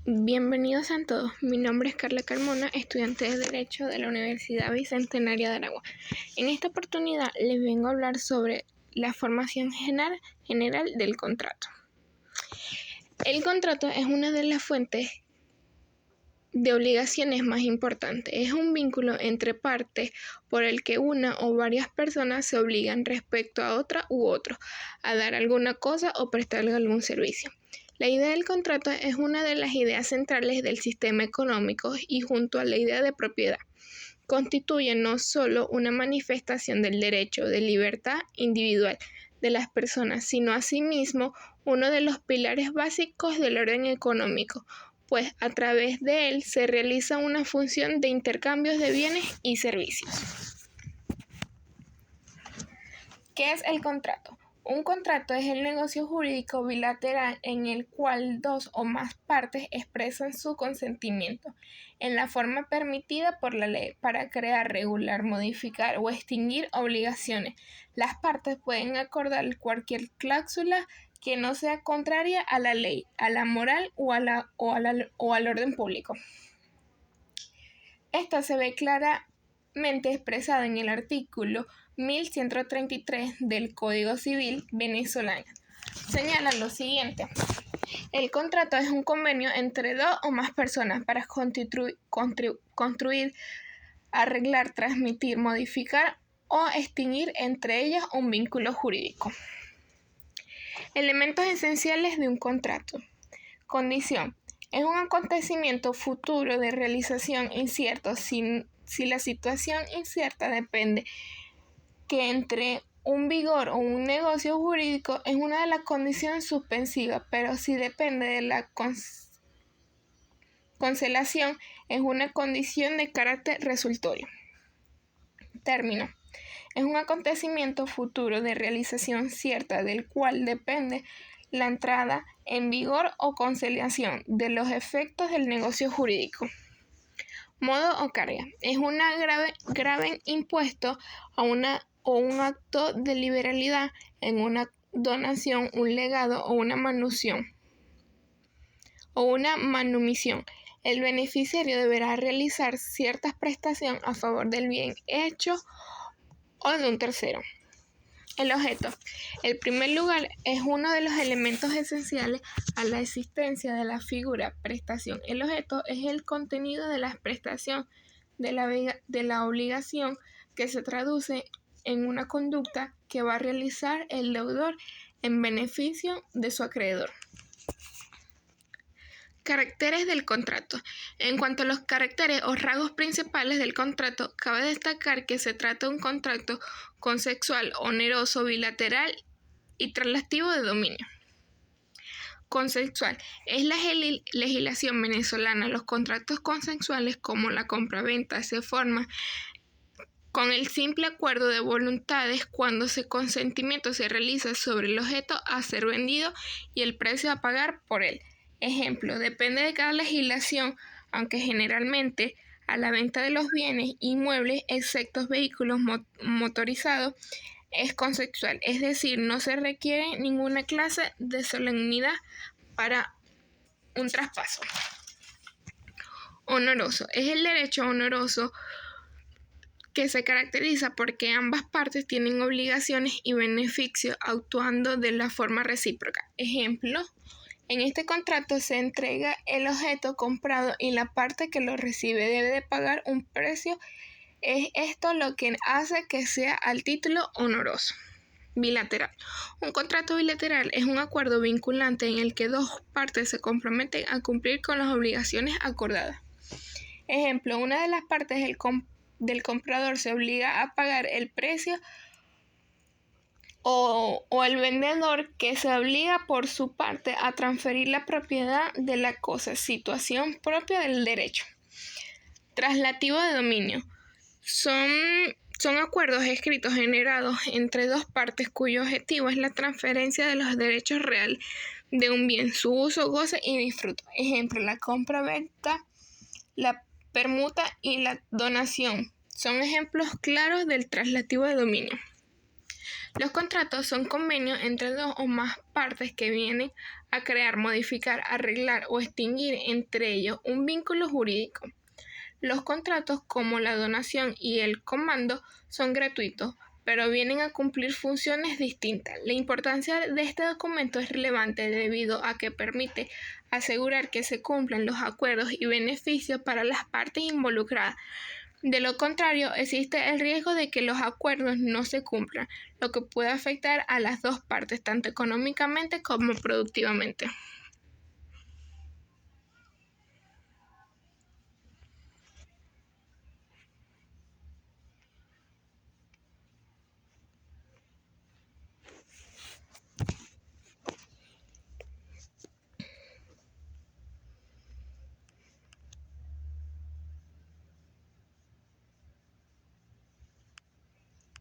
Bienvenidos a todos, mi nombre es Carla Carmona, estudiante de Derecho de la Universidad Bicentenaria de Aragua. En esta oportunidad les vengo a hablar sobre la formación general del contrato. El contrato es una de las fuentes de obligaciones más importantes. Es un vínculo entre partes por el que una o varias personas se obligan respecto a otra u otro a dar alguna cosa o prestarle algún servicio. La idea del contrato es una de las ideas centrales del sistema económico y junto a la idea de propiedad constituye no solo una manifestación del derecho de libertad individual de las personas, sino asimismo uno de los pilares básicos del orden económico, pues a través de él se realiza una función de intercambios de bienes y servicios. ¿Qué es el contrato? Un contrato es el negocio jurídico bilateral en el cual dos o más partes expresan su consentimiento en la forma permitida por la ley para crear, regular, modificar o extinguir obligaciones. Las partes pueden acordar cualquier cláusula que no sea contraria a la ley, a la moral o al orden público. Esta se ve claramente expresada en el artículo 1133 del Código Civil venezolano. Señala lo siguiente: el contrato es un convenio entre dos o más personas para construir, arreglar, transmitir, modificar o extinguir entre ellas un vínculo jurídico. Elementos esenciales de un contrato. Condición: es un acontecimiento futuro de realización incierto. Si la situación incierta depende que entre un vigor o un negocio jurídico es una de las condiciones suspensivas, pero si depende de la conciliación es una condición de carácter resultorio. Término: es un acontecimiento futuro de realización cierta del cual depende la entrada en vigor o conciliación de los efectos del negocio jurídico. Modo o carga: es una grave impuesto a un acto de liberalidad en una donación, un legado o una manumisión. El beneficiario deberá realizar ciertas prestaciones a favor del bien hecho o de un tercero. El objeto. En primer lugar, es uno de los elementos esenciales a la existencia de la figura prestación. El objeto es el contenido de la prestación de la obligación que se traduce en una conducta que va a realizar el deudor en beneficio de su acreedor. Caracteres del contrato. En cuanto a los caracteres o rasgos principales del contrato, cabe destacar que se trata de un contrato consensual, oneroso, bilateral y traslativo de dominio. Consensual. Es la legislación venezolana. Los contratos consensuales, como la compraventa, se forman con el simple acuerdo de voluntades cuando ese consentimiento se realiza sobre el objeto a ser vendido y el precio a pagar por él. Ejemplo: depende de cada legislación, aunque generalmente a la venta de los bienes inmuebles, excepto vehículos motorizados, es consensual, es decir, no se requiere ninguna clase de solemnidad para un traspaso. Honoroso. Es el derecho honoroso que se caracteriza porque ambas partes tienen obligaciones y beneficios actuando de la forma recíproca. Ejemplo: en este contrato se entrega el objeto comprado y la parte que lo recibe debe de pagar un precio. Es esto lo que hace que sea al título honoroso. Bilateral. Un contrato bilateral es un acuerdo vinculante en el que dos partes se comprometen a cumplir con las obligaciones acordadas. Ejemplo: una de las partes del comprador se obliga a pagar el precio o el vendedor que se obliga por su parte a transferir la propiedad de la cosa, situación propia del derecho. Traslativo de dominio. Son acuerdos escritos generados entre dos partes cuyo objetivo es la transferencia de los derechos reales de un bien, su uso, goce y disfrute. Ejemplo: la compra-venta, la permuta y la donación son ejemplos claros del traslativo de dominio. Los contratos son convenios entre dos o más partes que vienen a crear, modificar, arreglar o extinguir entre ellos un vínculo jurídico. Los contratos, como la donación y el comando, son gratuitos, pero vienen a cumplir funciones distintas. La importancia de este documento es relevante debido a que permite asegurar que se cumplan los acuerdos y beneficios para las partes involucradas. De lo contrario, existe el riesgo de que los acuerdos no se cumplan, lo que puede afectar a las dos partes, tanto económicamente como productivamente.